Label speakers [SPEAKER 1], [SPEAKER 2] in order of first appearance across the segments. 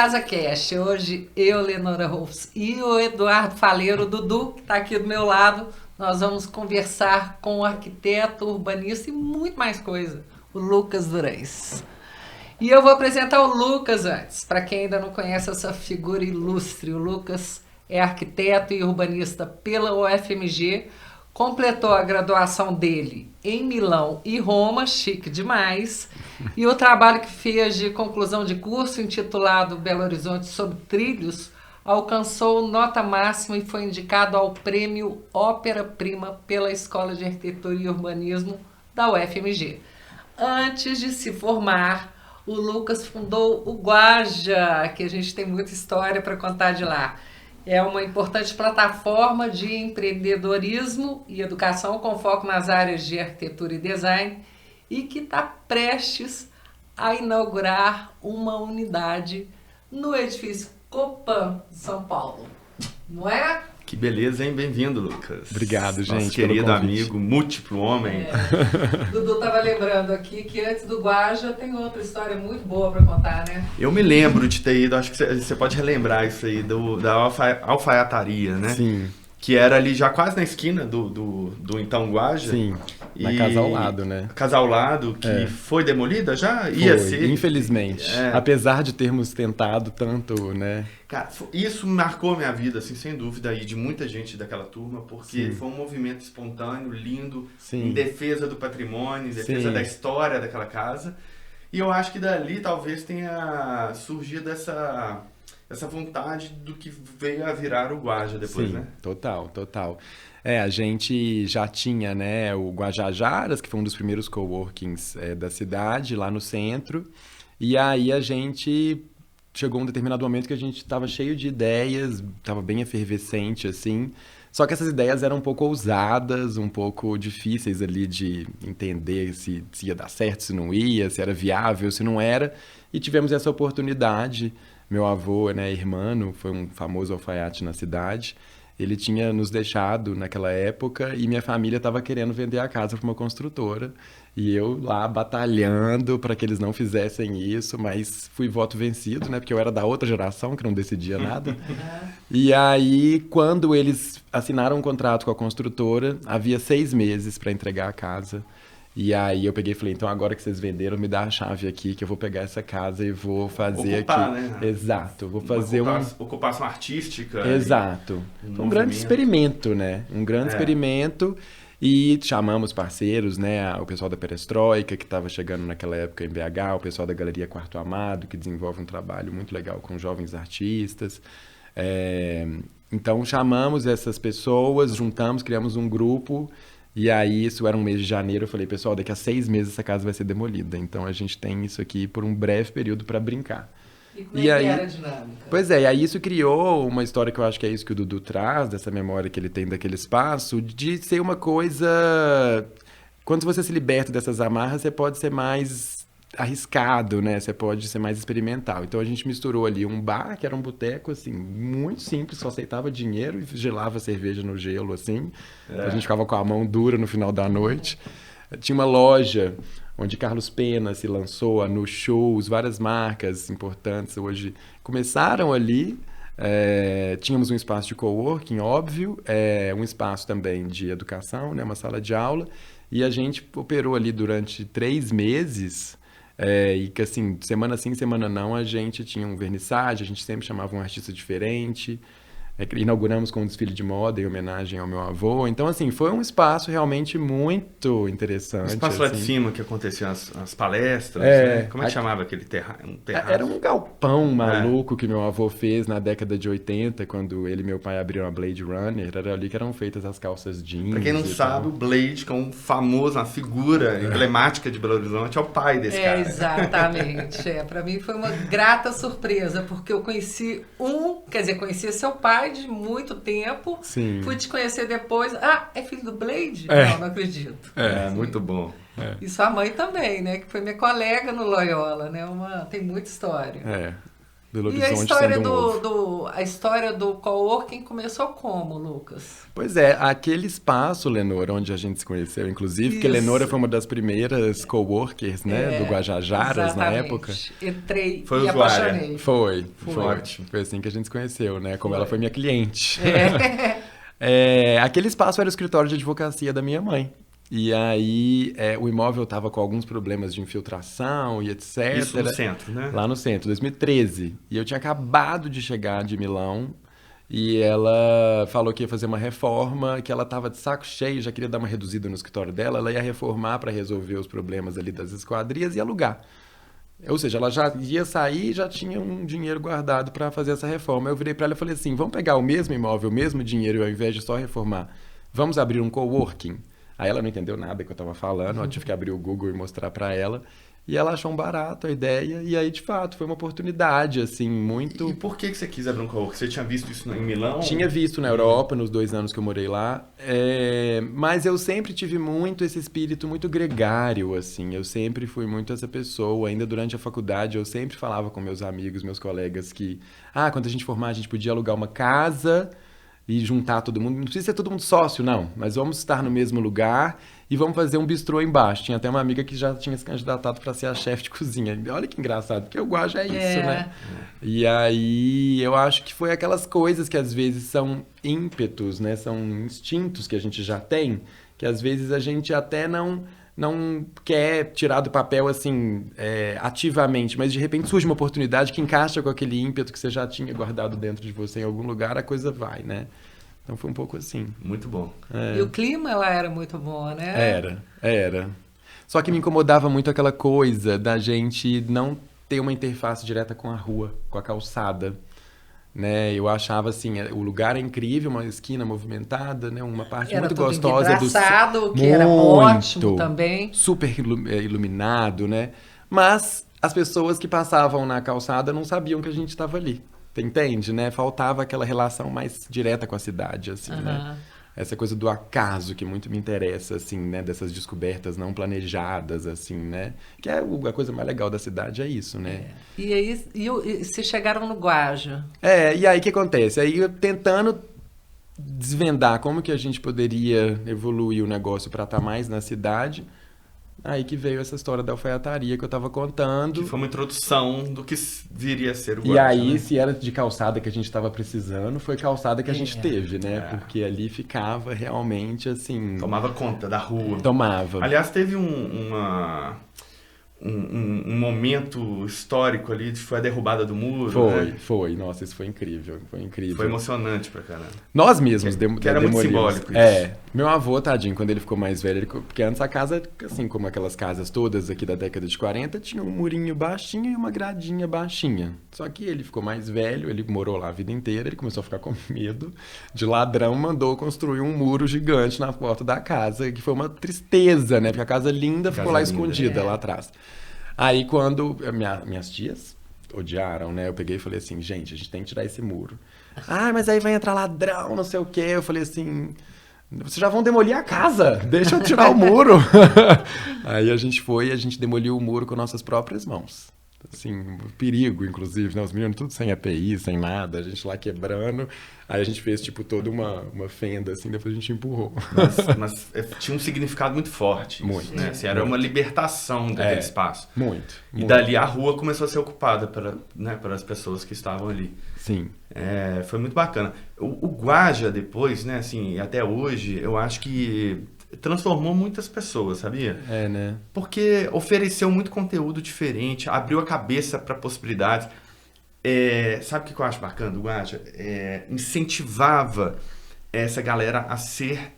[SPEAKER 1] Casa Cash. Hoje eu, Lenora Rolfs e o Eduardo Faleiro, o Dudu, que está aqui do meu lado, nós vamos conversar com o arquiteto, urbanista e muito mais coisa, o Lucas Durães. E eu vou apresentar o Lucas antes, para quem ainda não conhece essa figura ilustre. O Lucas é arquiteto e urbanista pela UFMG, completou a graduação dele em Milão e Roma, chique demais, e o trabalho que fez de conclusão de curso, intitulado Belo Horizonte sob Trilhos, alcançou nota máxima e foi indicado ao prêmio Ópera Prima pela Escola de Arquitetura e Urbanismo da UFMG. Antes de se formar, o Lucas fundou o Guaja, que a gente tem muita história para contar de lá. É uma importante plataforma de empreendedorismo e educação com foco nas áreas de arquitetura e design e que está prestes a inaugurar uma unidade no edifício Copan, de São Paulo. Não é?
[SPEAKER 2] Que beleza, hein? Bem-vindo, Lucas.
[SPEAKER 3] Obrigado, gente.
[SPEAKER 2] Nosso querido amigo, múltiplo homem.
[SPEAKER 1] Dudu estava lembrando aqui que antes do Guaja tem outra história muito boa para contar, né?
[SPEAKER 2] Eu me lembro de ter ido, acho que você pode relembrar isso aí, da alfaiataria, né?
[SPEAKER 3] Sim.
[SPEAKER 2] Que era ali já quase na esquina do então Guaja.
[SPEAKER 3] Sim, na casa ao lado, né?
[SPEAKER 2] Casa ao lado, que foi demolida já?
[SPEAKER 3] Ia
[SPEAKER 2] ser.
[SPEAKER 3] Infelizmente. Apesar de termos tentado tanto, né?
[SPEAKER 2] Cara, isso marcou minha vida, assim, sem dúvida, e de muita gente daquela turma, porque foi um movimento espontâneo, lindo, em defesa do patrimônio, em defesa da história daquela casa. E eu acho que dali talvez tenha surgido essa vontade do que veio a virar o Guaja depois, né?
[SPEAKER 3] Total. A gente já tinha, né, o Guajajaras, que foi um dos primeiros coworkings da cidade, lá no centro. E aí a gente chegou um determinado momento que a gente estava cheio de ideias, estava bem efervescente, assim. Só que essas ideias eram um pouco ousadas, um pouco difíceis ali de entender se ia dar certo, se não ia, se era viável, se não era. E tivemos essa oportunidade. Meu avô, né, irmão, foi um famoso alfaiate na cidade. Ele tinha nos deixado naquela época e minha família estava querendo vender a casa para uma construtora. E eu lá batalhando para que eles não fizessem isso, mas fui voto vencido, né? Porque eu era da outra geração que não decidia nada. E aí, quando eles assinaram um contrato com a construtora, havia 6 meses para entregar a casa. E aí eu peguei e falei, então agora que vocês venderam, me dá a chave aqui, que eu vou pegar essa casa e vou fazer
[SPEAKER 2] ocupar,
[SPEAKER 3] aqui.
[SPEAKER 2] Né?
[SPEAKER 3] Exato, vou fazer
[SPEAKER 2] ocupação artística.
[SPEAKER 3] Exato. Foi um grande experimento, né? Um grande experimento. E chamamos parceiros, né? O pessoal da Perestroika, que estava chegando naquela época em BH, o pessoal da Galeria Quarto Amado, que desenvolve um trabalho muito legal com jovens artistas. Então chamamos essas pessoas, juntamos, criamos um grupo. E aí, isso era um mês de janeiro, eu falei, pessoal, daqui a 6 meses essa casa vai ser demolida. Então, a gente tem isso aqui por um breve período para brincar.
[SPEAKER 1] E como é que era a dinâmica?
[SPEAKER 3] Pois é, e aí isso criou uma história que eu acho que é isso que o Dudu traz, dessa memória que ele tem daquele espaço, de ser uma coisa... Quando você se liberta dessas amarras, você pode ser mais arriscado, né? Você pode ser mais experimental. Então, a gente misturou ali um bar, que era um boteco, assim, muito simples, só aceitava dinheiro e gelava cerveja no gelo, assim. A gente ficava com a mão dura no final da noite. Tinha uma loja onde Carlos Pena se lançou, a No Shows, várias marcas importantes hoje começaram ali. Tínhamos um espaço de coworking, óbvio, um espaço também de educação, né? Uma sala de aula. E a gente operou ali durante 3 meses... e que assim, semana sim, semana não, a gente tinha um vernissage, a gente sempre chamava um artista diferente. Inauguramos com um desfile de moda em homenagem ao meu avô. Então, assim, foi um espaço realmente muito interessante.
[SPEAKER 2] O espaço
[SPEAKER 3] assim.
[SPEAKER 2] lá de cima que aconteciam as palestras, né? Como é que chamava aquele terraço?
[SPEAKER 3] Era um galpão maluco que meu avô fez na década de 80, quando ele e meu pai abriram a Blade Runner. Era ali que eram feitas as calças jeans.
[SPEAKER 2] Pra quem não sabe, o Blade, que é um famoso, uma figura emblemática de Belo Horizonte, é o pai desse cara.
[SPEAKER 1] Exatamente. Pra mim foi uma grata surpresa, porque eu conheci conhecia seu pai de muito tempo.
[SPEAKER 3] Sim.
[SPEAKER 1] Fui te conhecer depois. É filho do Blade? Não acredito.
[SPEAKER 2] Muito bom.
[SPEAKER 1] E sua mãe também, né? Que foi minha colega no Loyola, né? Tem muita história.
[SPEAKER 3] Belo
[SPEAKER 1] E a
[SPEAKER 3] Horizonte
[SPEAKER 1] história
[SPEAKER 3] sendo um ovo.
[SPEAKER 1] a história do coworking começou como, Lucas?
[SPEAKER 3] Pois é, aquele espaço, Lenora, onde a gente se conheceu, inclusive, porque
[SPEAKER 1] Isso.
[SPEAKER 3] Lenora foi uma das primeiras coworkers, né, do Guajajaras na época.
[SPEAKER 1] Entrei
[SPEAKER 2] Foi
[SPEAKER 1] e
[SPEAKER 2] usuária.
[SPEAKER 1] apaixonei.
[SPEAKER 3] Foi
[SPEAKER 2] Ótimo.
[SPEAKER 3] Foi assim que a gente se conheceu, né, como
[SPEAKER 1] Foi.
[SPEAKER 3] ela foi minha cliente.
[SPEAKER 1] É.
[SPEAKER 3] Aquele espaço era o escritório de advocacia da minha mãe. E aí, o imóvel estava com alguns problemas de infiltração e etc.
[SPEAKER 2] Isso no centro, né?
[SPEAKER 3] Lá no centro, 2013. E eu tinha acabado de chegar de Milão e ela falou que ia fazer uma reforma, que ela estava de saco cheio, já queria dar uma reduzida no escritório dela, ela ia reformar para resolver os problemas ali das esquadrias e alugar. Ou seja, ela já ia sair e já tinha um dinheiro guardado para fazer essa reforma. Eu virei para ela e falei assim, vamos pegar o mesmo imóvel, o mesmo dinheiro, ao invés de só reformar, vamos abrir um coworking? Aí ela não entendeu nada que eu estava falando, eu tive que abrir o Google e mostrar para ela. E ela achou um barato a ideia, e aí, de fato, foi uma oportunidade, assim, muito...
[SPEAKER 2] E por que você quis abrir um coworking? Você tinha visto isso em Milão?
[SPEAKER 3] Tinha visto na Europa, nos 2 anos que eu morei lá, mas eu sempre tive muito esse espírito muito gregário, assim, eu sempre fui muito essa pessoa, ainda durante a faculdade eu sempre falava com meus amigos, meus colegas que, quando a gente formar a gente podia alugar uma casa e juntar todo mundo, não precisa ser todo mundo sócio, não, mas vamos estar no mesmo lugar e vamos fazer um bistrô embaixo. Tinha até uma amiga que já tinha se candidatado para ser a chefe de cozinha. Olha que engraçado, porque o Guaja é isso, né? E aí eu acho que foi aquelas coisas que às vezes são ímpetos, né? São instintos que a gente já tem, que às vezes a gente até não quer tirar do papel assim ativamente, mas de repente surge uma oportunidade que encaixa com aquele ímpeto que você já tinha guardado dentro de você em algum lugar, a coisa vai, né? Então foi um pouco assim.
[SPEAKER 2] Muito bom.
[SPEAKER 1] E o clima lá era muito bom, né?
[SPEAKER 3] Era. Só que me incomodava muito aquela coisa da gente não ter uma interface direta com a rua, com a calçada. Né? Eu achava assim, o lugar é incrível, uma esquina movimentada, né? Uma parte
[SPEAKER 1] Era
[SPEAKER 3] muito
[SPEAKER 1] tudo
[SPEAKER 3] gostosa
[SPEAKER 1] envidraçado, que era ótimo também.
[SPEAKER 3] Super iluminado, né? Mas as pessoas que passavam na calçada não sabiam que a gente estava ali. Entende, né? Faltava aquela relação mais direta com a cidade, assim, né? Essa coisa do acaso que muito me interessa, assim, né? Dessas descobertas não planejadas, assim, né? Que é a coisa mais legal da cidade, é isso, né?
[SPEAKER 1] E aí, vocês chegaram no Guaja.
[SPEAKER 3] E aí o que acontece? Aí eu tentando desvendar como que a gente poderia evoluir o negócio para estar mais na cidade, aí que veio essa história da alfaiataria que eu tava contando.
[SPEAKER 2] Que foi uma introdução do que viria a ser o Guaja.
[SPEAKER 3] E aí,
[SPEAKER 2] né?
[SPEAKER 3] se era de calçada que a gente estava precisando, foi calçada que a gente teve, né? Porque ali ficava realmente assim...
[SPEAKER 2] Tomava conta da rua.
[SPEAKER 3] Tomava.
[SPEAKER 2] Aliás, teve um momento histórico ali, foi a derrubada do muro.
[SPEAKER 3] Foi. Nossa, isso foi incrível.
[SPEAKER 2] Foi emocionante pra caramba.
[SPEAKER 3] Nós mesmos
[SPEAKER 2] que era muito simbólico isso.
[SPEAKER 3] Meu avô, tadinho, quando ele ficou mais velho, porque antes a casa, assim como aquelas casas todas aqui da década de 40, tinha um murinho baixinho e uma gradinha baixinha. Só que ele ficou mais velho, ele morou lá a vida inteira, ele começou a ficar com medo de ladrão, mandou construir um muro gigante na porta da casa, que foi uma tristeza, né? Porque a casa linda ficou lá escondida, lá atrás. Aí quando minhas tias odiaram, né? Eu peguei e falei assim, gente, a gente tem que tirar esse muro. Mas aí vai entrar ladrão, não sei o quê. Eu falei assim, vocês já vão demolir a casa, deixa eu tirar o muro. Aí a gente demoliu o muro com nossas próprias mãos. Assim, perigo, inclusive, né? Os meninos tudo sem API, sem nada, a gente lá quebrando. Aí a gente fez, tipo, toda uma fenda, assim, depois a gente empurrou.
[SPEAKER 2] Mas tinha um significado muito forte.
[SPEAKER 3] Muito.
[SPEAKER 2] Né? Assim, era uma libertação daquele espaço.
[SPEAKER 3] Muito.
[SPEAKER 2] E dali a rua começou a ser ocupada pelas pessoas que estavam ali.
[SPEAKER 3] Sim.
[SPEAKER 2] Foi muito bacana. O Guaja, depois, né, assim, até hoje, eu acho que transformou muitas pessoas, sabia?
[SPEAKER 3] Né?
[SPEAKER 2] Porque ofereceu muito conteúdo diferente, abriu a cabeça para possibilidades. Sabe o que eu acho bacana do Guaja? Incentivava essa galera a ser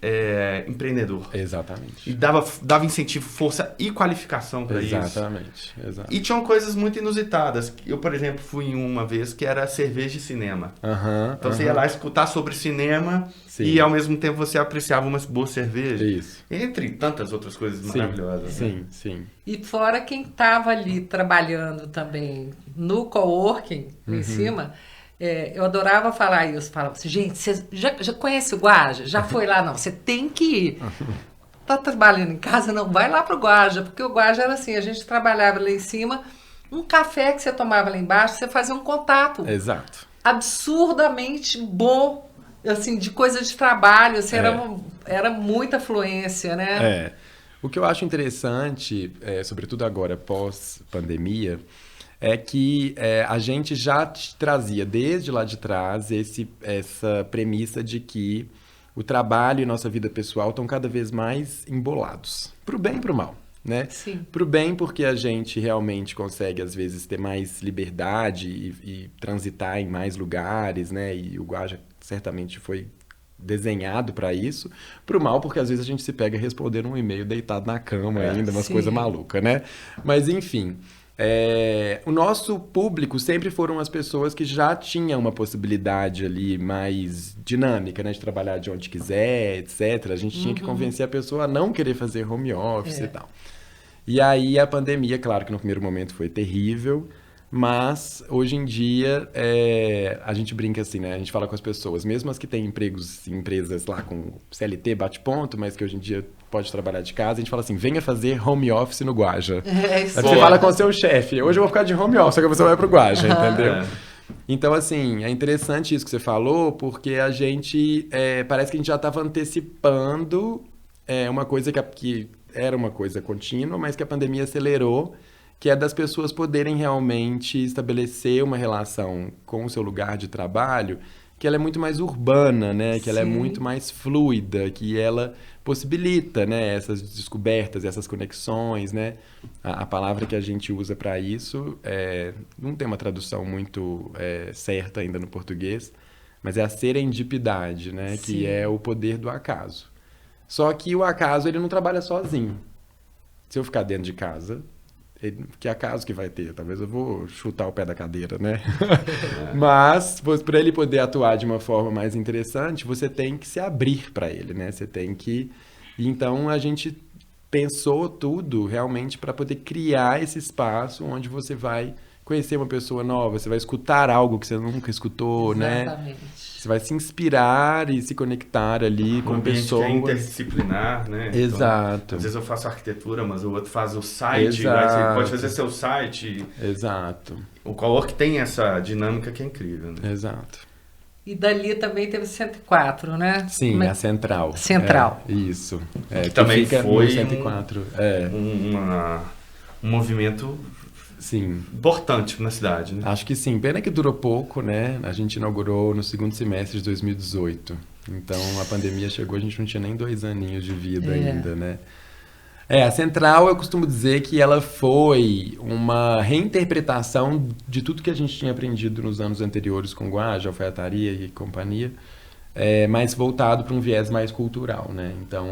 [SPEAKER 2] empreendedor.
[SPEAKER 3] Exatamente.
[SPEAKER 2] E dava incentivo, força e qualificação para isso.
[SPEAKER 3] Exatamente.
[SPEAKER 2] E tinham coisas muito inusitadas. Eu, por exemplo, fui em uma vez que era cerveja e cinema. Então você ia lá escutar sobre cinema. Sim. E ao mesmo tempo você apreciava uma boa cerveja.
[SPEAKER 3] Isso.
[SPEAKER 2] Entre tantas outras coisas maravilhosas.
[SPEAKER 3] Sim.
[SPEAKER 1] E fora quem estava ali trabalhando também no coworking, em cima... eu adorava falar isso. Falava assim, gente, você já conhece o Guaja? Já foi lá? Não, você tem que ir. Tá trabalhando em casa? Não, vai lá pro Guaja. Porque o Guaja era assim, a gente trabalhava lá em cima Um café que você tomava lá embaixo, você fazia um contato.
[SPEAKER 3] Exato.
[SPEAKER 1] Absurdamente bom, assim, de coisa de trabalho, assim, era muita fluência, né?
[SPEAKER 3] O que eu acho interessante, sobretudo agora, pós-pandemia, é que a gente já trazia desde lá de trás essa premissa de que o trabalho e nossa vida pessoal estão cada vez mais embolados, pro bem e pro mal, né?
[SPEAKER 1] Sim.
[SPEAKER 3] Pro bem porque a gente realmente consegue, às vezes, ter mais liberdade e transitar em mais lugares, né? E o Guaja certamente foi desenhado para isso. Pro mal porque às vezes a gente se pega respondendo um e-mail deitado na cama ainda, umas coisas malucas, né? Mas enfim... o nosso público sempre foram as pessoas que já tinham uma possibilidade ali mais dinâmica, né? De trabalhar de onde quiser, etc. A gente tinha que convencer a pessoa a não querer fazer home office e tal. E aí a pandemia, claro que no primeiro momento foi terrível, mas hoje em dia a gente brinca assim, né? A gente fala com as pessoas, mesmo as que têm empregos em empresas lá com CLT, bate-ponto, mas que hoje em dia pode trabalhar de casa, a gente fala assim, venha fazer home office no Guaja. Aí você fala com o seu chefe, hoje eu vou ficar de home office, só que você vai pro Guaja, entendeu? Então, assim, é interessante isso que você falou, porque a gente, parece que a gente já estava antecipando uma coisa que era uma coisa contínua, mas que a pandemia acelerou, que é das pessoas poderem realmente estabelecer uma relação com o seu lugar de trabalho, que ela é muito mais urbana, né? Que ela é muito mais fluida, que ela possibilita, né, essas descobertas, essas conexões, né? A palavra que a gente usa para isso não tem uma tradução muito certa ainda no português, mas é a serendipidade, né? Sim. Que é o poder do acaso. Só que o acaso ele não trabalha sozinho. Se eu ficar dentro de casa, que acaso que vai ter? Talvez eu vou chutar o pé da cadeira, né? Mas, para ele poder atuar de uma forma mais interessante, você tem que se abrir para ele, né? Você tem que... Então, a gente pensou tudo realmente para poder criar esse espaço onde você vai conhecer uma pessoa nova, você vai escutar algo que você nunca escutou,
[SPEAKER 1] Exatamente.
[SPEAKER 3] Né? Você vai se inspirar e se conectar ali com pessoas.
[SPEAKER 2] Que é interdisciplinar, né?
[SPEAKER 3] Exato.
[SPEAKER 2] Então, às vezes eu faço arquitetura, mas o outro faz o site. Você pode fazer seu site.
[SPEAKER 3] Exato.
[SPEAKER 2] O cowork tem essa dinâmica que é incrível, né?
[SPEAKER 3] Exato.
[SPEAKER 1] E dali também teve 104, né?
[SPEAKER 3] Sim, a Central.
[SPEAKER 1] Central.
[SPEAKER 3] Isso.
[SPEAKER 2] Que também
[SPEAKER 3] fica
[SPEAKER 2] foi
[SPEAKER 3] no 104.
[SPEAKER 2] Um movimento...
[SPEAKER 3] Sim.
[SPEAKER 2] Importante na cidade, né?
[SPEAKER 3] Acho que sim. Pena que durou pouco, né? A gente inaugurou no segundo semestre de 2018. Então, a pandemia chegou, a gente não tinha nem 2 aninhos de vida ainda, né? A Central, eu costumo dizer que ela foi uma reinterpretação de tudo que a gente tinha aprendido nos anos anteriores com Guaja, alfaiataria e companhia, mas voltado para um viés mais cultural, né? Então,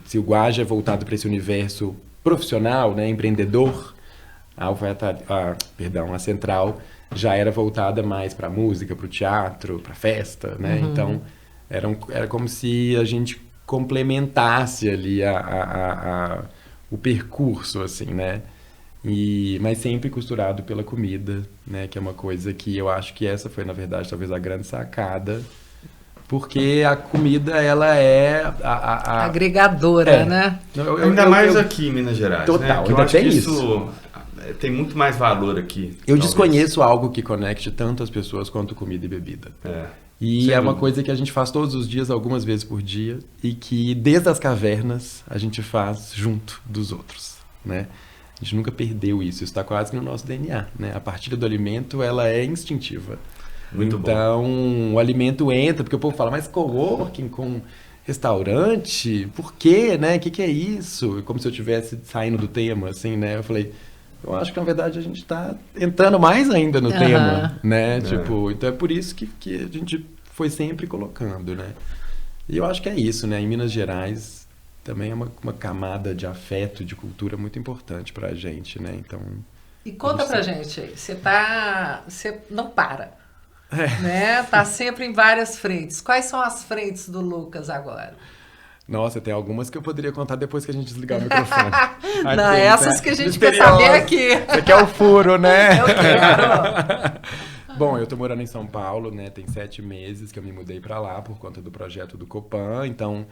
[SPEAKER 3] se o Guaja é voltado para esse universo profissional, né, empreendedor, a Central já era voltada mais para a música, para o teatro, para a festa, né? Então, era como se a gente complementasse ali o percurso, assim, né? Mas sempre costurado pela comida, né? Que é uma coisa que eu acho que essa foi, na verdade, talvez a grande sacada, porque a comida, ela é
[SPEAKER 1] agregadora, né?
[SPEAKER 2] Ainda mais aqui em Minas Gerais,
[SPEAKER 3] total,
[SPEAKER 2] né? Que eu acho que isso tem muito mais valor aqui.
[SPEAKER 3] Eu desconheço algo que conecte tanto as pessoas quanto comida e bebida. E é uma coisa que a gente faz todos os dias, algumas vezes por dia, e que desde as cavernas a gente faz junto dos outros, né? A gente nunca perdeu isso está quase que no nosso DNA, né? A partilha do alimento, ela é instintiva.
[SPEAKER 2] Muito
[SPEAKER 3] então,
[SPEAKER 2] bom.
[SPEAKER 3] O alimento entra, porque o povo fala, mas coworking com restaurante? Por quê, né? O que é isso? Como se eu estivesse saindo do tema, assim, né? Eu falei... Eu acho que, na verdade, a gente está entrando mais ainda no tema, né? Tipo, então é por isso que a gente foi sempre colocando, né? E eu acho que é isso, né? Em Minas Gerais também é uma camada de afeto, de cultura muito importante pra gente, né? Então...
[SPEAKER 1] E conta pra gente aí, você não para, né? Tá sempre em várias frentes. Quais são as frentes do Lucas agora?
[SPEAKER 3] Nossa, tem algumas que eu poderia contar depois que a gente desligar o microfone.
[SPEAKER 1] Não, essas que a gente quer saber aqui.
[SPEAKER 3] Você quer o furo, né?
[SPEAKER 1] Eu quero.
[SPEAKER 3] Bom, eu tô morando em São Paulo, né? Tem 7 meses que eu me mudei pra lá por conta do projeto do Copan, então...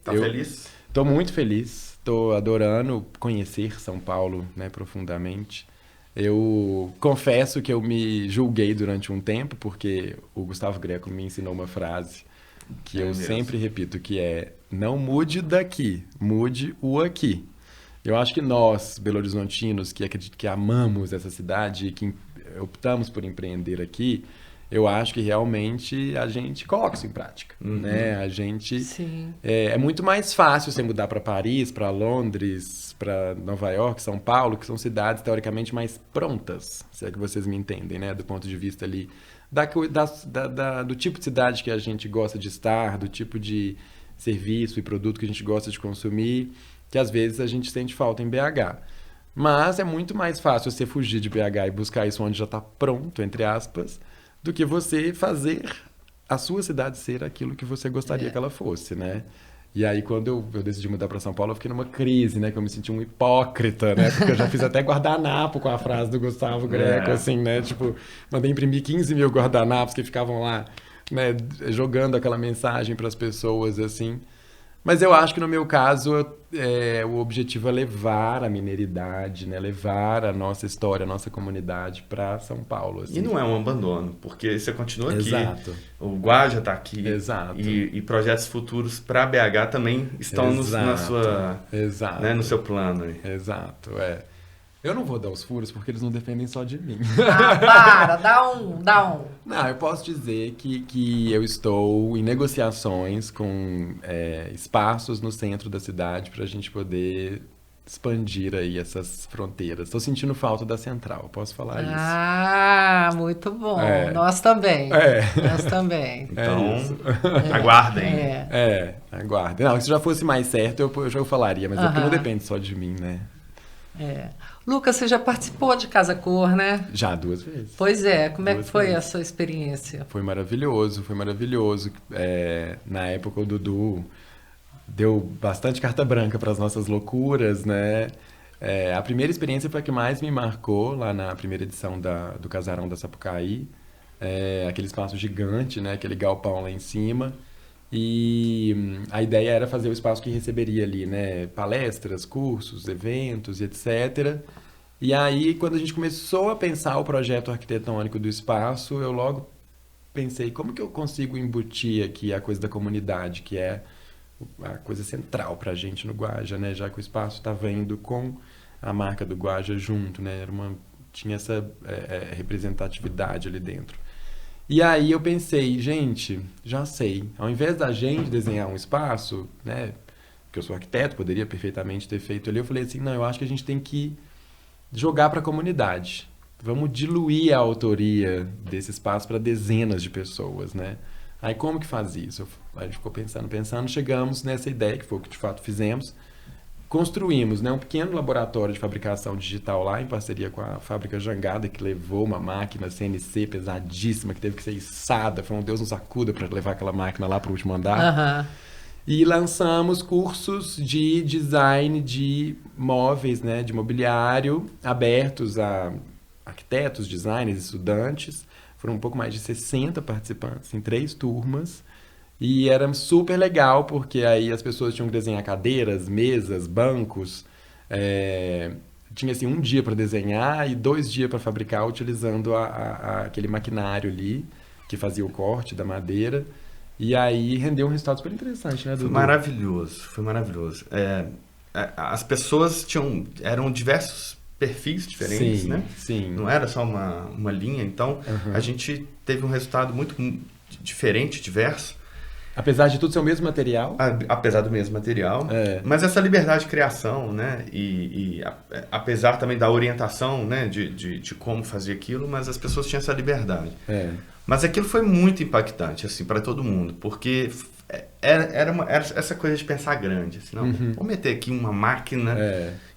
[SPEAKER 2] Tá feliz?
[SPEAKER 3] Tô muito feliz, tô adorando conhecer São Paulo, né, profundamente. Eu confesso que eu me julguei durante um tempo, porque o Gustavo Greco me ensinou uma frase que eu sempre repito, que é: não mude daqui, mude o aqui. Eu acho que nós, belo-horizontinos, que amamos essa cidade e que optamos por empreender aqui, eu acho que realmente a gente coloca isso em prática, né? A gente...
[SPEAKER 1] Sim.
[SPEAKER 3] É muito mais fácil você mudar para Paris, para Londres, para Nova York, São Paulo, que são cidades teoricamente mais prontas, se é que vocês me entendem, né? Do ponto de vista ali do tipo de cidade que a gente gosta de estar, do tipo de serviço e produto que a gente gosta de consumir, que às vezes a gente sente falta em BH. Mas é muito mais fácil você fugir de BH e buscar isso onde já está pronto, entre aspas, do que você fazer a sua cidade ser aquilo que você gostaria que ela fosse, né? E aí, quando eu decidi mudar para São Paulo, eu fiquei numa crise, né? Que eu me senti um hipócrita, né? Porque eu já fiz até guardanapo com a frase do Gustavo Greco, assim, né? Tipo, mandei imprimir 15 mil guardanapos que ficavam lá, né? Jogando aquela mensagem para as pessoas, assim. Mas eu acho que no meu caso, o objetivo é levar a mineiridade, né? Levar a nossa história, a nossa comunidade para São Paulo. Assim.
[SPEAKER 2] E não é um abandono, porque você continua aqui.
[SPEAKER 3] Exato.
[SPEAKER 2] O Guaja está aqui.
[SPEAKER 3] Exato.
[SPEAKER 2] E projetos futuros para BH também estão na sua,
[SPEAKER 3] Exato.
[SPEAKER 2] Né, no seu plano. Aí.
[SPEAKER 3] Exato, Eu não vou dar os furos porque eles não dependem só de mim.
[SPEAKER 1] Para, dá um.
[SPEAKER 3] Não, eu posso dizer que eu estou em negociações com espaços no centro da cidade para a gente poder expandir aí essas fronteiras. Estou sentindo falta da central, posso falar isso.
[SPEAKER 1] Ah, muito bom. Nós também. Nós também.
[SPEAKER 2] Então, aguardem.
[SPEAKER 3] Aguardem. Não, se já fosse mais certo, eu já falaria, mas é porque não depende só de mim, né?
[SPEAKER 1] Lucas, você já participou de Casa Cor, né?
[SPEAKER 3] Já 2 vezes.
[SPEAKER 1] Pois é, como é que foi a sua experiência?
[SPEAKER 3] Foi maravilhoso, foi maravilhoso. Na época o Dudu deu bastante carta branca para as nossas loucuras, né? A primeira experiência foi a que mais me marcou, lá na primeira edição do Casarão da Sapucaí. Aquele espaço gigante, né? Aquele galpão lá em cima. E a ideia era fazer o espaço que receberia ali, né? Palestras, cursos, eventos e etc. E aí, quando a gente começou a pensar o projeto arquitetônico do espaço, eu logo pensei, como que eu consigo embutir aqui a coisa da comunidade, que é a coisa central pra gente no Guaja, né? Já que o espaço estava indo com a marca do Guaja junto, né? Tinha essa representatividade ali dentro. E aí eu pensei, gente, já sei, ao invés da gente desenhar um espaço, né, que eu sou arquiteto, poderia perfeitamente ter feito ali, eu falei assim, não, eu acho que a gente tem que jogar para a comunidade. Vamos diluir a autoria desse espaço para dezenas de pessoas, né? Aí como que faz isso? A gente ficou pensando, chegamos nessa ideia, que foi o que de fato fizemos. Construímos, né, um pequeno laboratório de fabricação digital lá, em parceria com a fábrica Jangada, que levou uma máquina CNC pesadíssima, que teve que ser içada. Foi um Deus nos acuda para levar aquela máquina lá para o último andar. E lançamos cursos de design de móveis, né, de mobiliário, abertos a arquitetos, designers, estudantes. Foram um pouco mais de 60 participantes em 3 turmas. E era super legal, porque aí as pessoas tinham que desenhar cadeiras, mesas, bancos. Tinha assim 1 dia para desenhar e 2 dias para fabricar, utilizando aquele maquinário ali, que fazia o corte da madeira. E aí rendeu um resultado super interessante, né, Dudu?
[SPEAKER 2] Foi maravilhoso. As pessoas eram diversos perfis diferentes, né?
[SPEAKER 3] Sim.
[SPEAKER 2] Não era só uma linha. Então, a gente teve um resultado muito diferente, diverso.
[SPEAKER 3] Apesar de tudo ser o mesmo material?
[SPEAKER 2] Apesar do mesmo material. Mas essa liberdade de criação, né? E apesar também da orientação, né? De como fazer aquilo, mas as pessoas tinham essa liberdade. Mas aquilo foi muito impactante, assim, para todo mundo, porque era essa coisa de pensar grande, assim, não, vamos meter aqui uma máquina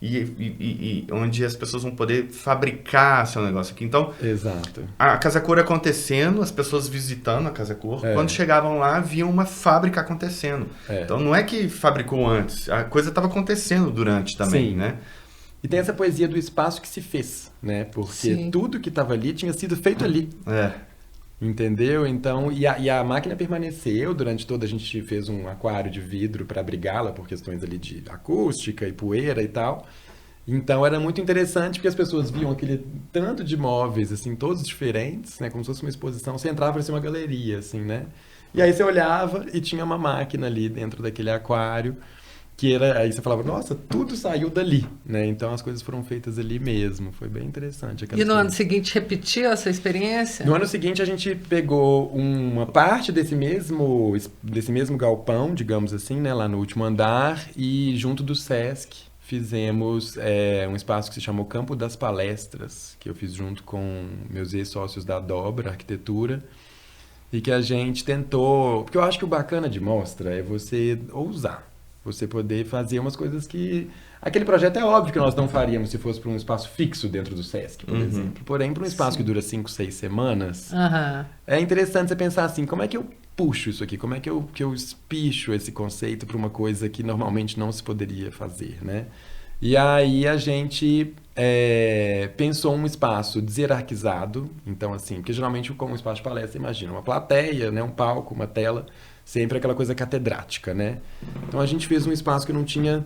[SPEAKER 2] e onde as pessoas vão poder fabricar seu negócio aqui. Então,
[SPEAKER 3] exato.
[SPEAKER 2] A Casa Cor acontecendo, as pessoas visitando a Casa Cor, quando chegavam lá, viam uma fábrica acontecendo. Então, não é que fabricou antes, a coisa estava acontecendo durante também, né?
[SPEAKER 3] E tem essa poesia do espaço que se fez, né? Porque tudo que estava ali tinha sido feito ali. Entendeu? Então, e a máquina permaneceu durante toda, a gente fez um aquário de vidro para abrigá-la por questões ali de acústica e poeira e tal. Então era muito interessante porque as pessoas viam aquele tanto de móveis, assim, todos diferentes, né? Como se fosse uma exposição. Você entrava, parecia uma galeria, assim, né? E aí você olhava e tinha uma máquina ali dentro daquele aquário, que era... Aí você falava, nossa, tudo saiu dali, né? Então as coisas foram feitas ali mesmo. Foi bem interessante.
[SPEAKER 1] E no ano seguinte repetiu essa experiência?
[SPEAKER 3] No ano seguinte a gente pegou uma parte desse mesmo galpão, digamos assim, né? Lá no último andar e junto do Sesc fizemos um espaço que se chamou Campo das Palestras, que eu fiz junto com meus ex-sócios da Dobra Arquitetura, e que a gente tentou... Porque eu acho que o bacana de mostra é você ousar, você poder fazer umas coisas que... Aquele projeto é óbvio que nós não faríamos se fosse para um espaço fixo dentro do Sesc, por exemplo. Porém, para um espaço que dura 5, 6 semanas, é interessante você pensar assim, como é que eu puxo isso aqui? Como é que eu espicho esse conceito para uma coisa que normalmente não se poderia fazer, né? E aí a gente pensou um espaço deshierarquizado, então assim, porque geralmente como um espaço de palestra, imagina, uma plateia, né, um palco, uma tela, sempre aquela coisa catedrática, né? Então a gente fez um espaço que não tinha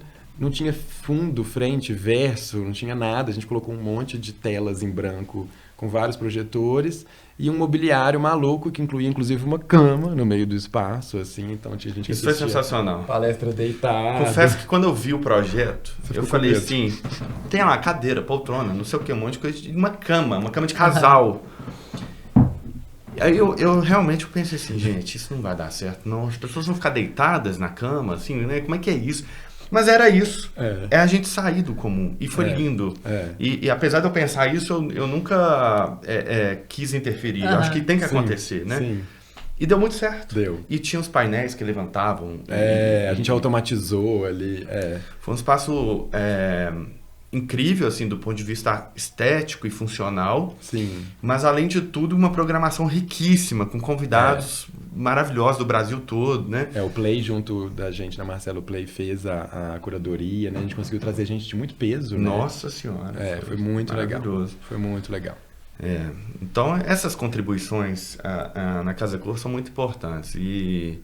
[SPEAKER 3] fundo, frente, verso, não tinha nada. A gente colocou um monte de telas em branco com vários projetores e um mobiliário maluco que incluía inclusive uma cama no meio do espaço, assim. Então tinha gente que
[SPEAKER 2] Isso foi sensacional.
[SPEAKER 3] Palestra deitada.
[SPEAKER 2] Confesso que quando eu vi o projeto, eu falei assim, tem lá cadeira, poltrona, não sei o que, um monte de coisa, uma cama de casal. Aí eu realmente pensei assim, gente, isso não vai dar certo, não. As pessoas vão ficar deitadas na cama, assim, né? Como é que é isso? Mas era isso. É a gente sair do comum. E foi lindo. E apesar de eu pensar isso, eu nunca quis interferir. Eu acho que tem que acontecer, né?
[SPEAKER 3] Sim.
[SPEAKER 2] E deu muito certo.
[SPEAKER 3] Deu.
[SPEAKER 2] E tinha os painéis que levantavam.
[SPEAKER 3] A gente automatizou ali.
[SPEAKER 2] Foi um espaço incrível, assim, do ponto de vista estético e funcional.
[SPEAKER 3] Sim.
[SPEAKER 2] Mas, além de tudo, uma programação riquíssima, com convidados maravilhosos do Brasil todo, né?
[SPEAKER 3] O Play, junto da gente, da Marcelo Play, fez a curadoria, né? A gente conseguiu trazer gente de muito peso, né?
[SPEAKER 2] Nossa Senhora.
[SPEAKER 3] Foi muito legal. Foi muito legal.
[SPEAKER 2] Então, essas contribuições na Casa Cor são muito importantes. E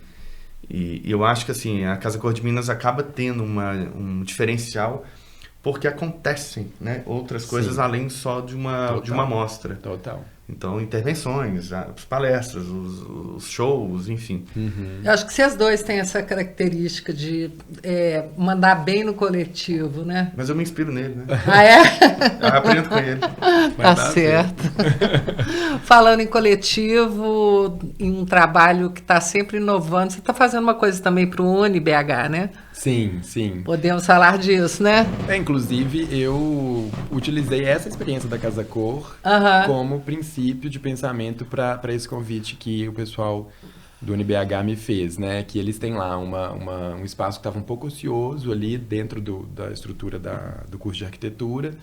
[SPEAKER 2] eu acho que, assim, a Casa Cor de Minas acaba tendo um diferencial porque acontecem, né, outras coisas além só de uma mostra.
[SPEAKER 3] Total.
[SPEAKER 2] Então, intervenções, as palestras, os shows, enfim.
[SPEAKER 1] Eu acho que vocês dois têm essa característica de mandar bem no coletivo, né?
[SPEAKER 2] Mas eu me inspiro nele, né?
[SPEAKER 1] Ah, é?
[SPEAKER 2] Eu aprendo com ele.
[SPEAKER 1] Tá certo. Falando em coletivo, em um trabalho que está sempre inovando, você está fazendo uma coisa também para o UniBH, né?
[SPEAKER 3] Sim, sim.
[SPEAKER 1] Podemos falar disso, né?
[SPEAKER 3] Inclusive, eu utilizei essa experiência da Casa Cor como princípio de pensamento para esse convite que o pessoal do UniBH me fez, né? Que eles têm lá um espaço que estava um pouco ocioso ali dentro da estrutura do curso de arquitetura,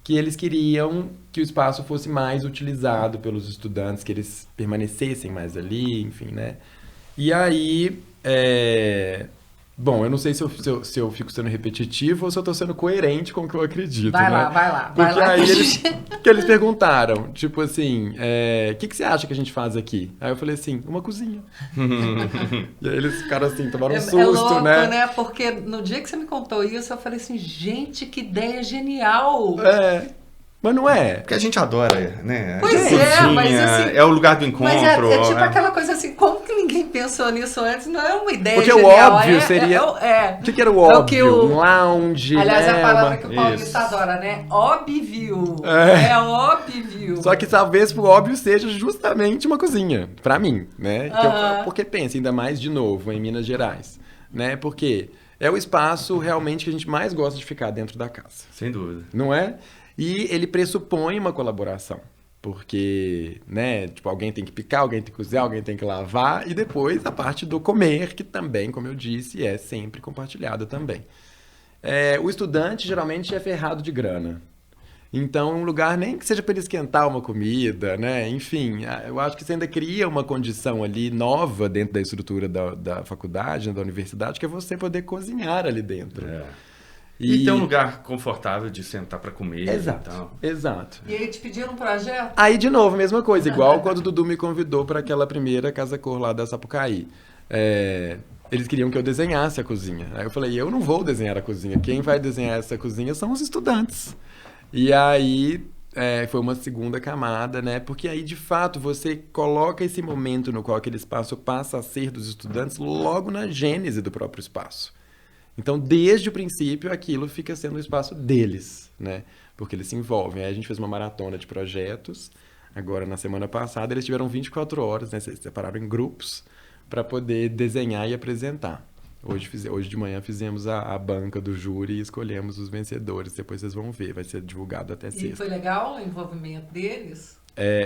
[SPEAKER 3] que eles queriam que o espaço fosse mais utilizado pelos estudantes, que eles permanecessem mais ali, enfim, né? E aí... Bom, eu não sei se eu fico sendo repetitivo ou se eu estou sendo coerente com o que eu acredito,
[SPEAKER 1] vai
[SPEAKER 3] né?
[SPEAKER 1] lá.
[SPEAKER 3] Porque aí eles perguntaram, tipo assim, o que você acha que a gente faz aqui? Aí eu falei assim, uma cozinha. E aí eles ficaram assim, tomaram um susto,
[SPEAKER 1] louco,
[SPEAKER 3] né?
[SPEAKER 1] Porque no dia que você me contou isso, eu falei assim, gente, que ideia genial!
[SPEAKER 3] Mas não é.
[SPEAKER 2] Porque a gente adora, né?
[SPEAKER 1] Pois cozinha, mas assim...
[SPEAKER 2] É o lugar do encontro.
[SPEAKER 1] Mas é tipo aquela coisa assim, como que ninguém pensou nisso antes? Não é uma ideia
[SPEAKER 3] porque
[SPEAKER 1] genial.
[SPEAKER 3] Porque o óbvio seria... O que era o óbvio? Um lounge,
[SPEAKER 1] aliás,
[SPEAKER 3] né?
[SPEAKER 1] É a palavra que o Paulista adora, né? Óbvio. É óbvio.
[SPEAKER 3] Só que talvez o óbvio seja justamente uma cozinha, pra mim, né? Porque pensa, ainda mais de novo, em Minas Gerais, né? Porque é o espaço realmente que a gente mais gosta de ficar dentro da casa.
[SPEAKER 2] Sem dúvida.
[SPEAKER 3] Não é? E ele pressupõe uma colaboração, porque, né, tipo, alguém tem que picar, alguém tem que cozinhar, alguém tem que lavar, e depois a parte do comer, que também, como eu disse, é sempre compartilhada também. O estudante geralmente é ferrado de grana, então um lugar nem que seja para ele esquentar uma comida, né, enfim, eu acho que você ainda cria uma condição ali nova dentro da estrutura da faculdade, da universidade, que é você poder cozinhar ali dentro.
[SPEAKER 2] E ter um lugar confortável de sentar para comer.
[SPEAKER 3] Exato.
[SPEAKER 1] E aí te pediram um projeto?
[SPEAKER 3] Aí, de novo, mesma coisa. Igual quando o Dudu me convidou para aquela primeira Casa Cor lá da Sapucaí. Eles queriam que eu desenhasse a cozinha. Aí eu falei, eu não vou desenhar a cozinha. Quem vai desenhar essa cozinha são os estudantes. E aí foi uma segunda camada, né? Porque aí, de fato, você coloca esse momento no qual aquele espaço passa a ser dos estudantes logo na gênese do próprio espaço. Então, desde o princípio, aquilo fica sendo o espaço deles, né? Porque eles se envolvem. Aí a gente fez uma maratona de projetos. Agora, na semana passada, eles tiveram 24 horas, né? Se separaram em grupos para poder desenhar e apresentar. Hoje de manhã fizemos a banca do júri e escolhemos os vencedores. Depois vocês vão ver, vai ser divulgado até sexta.
[SPEAKER 1] E foi legal o envolvimento deles?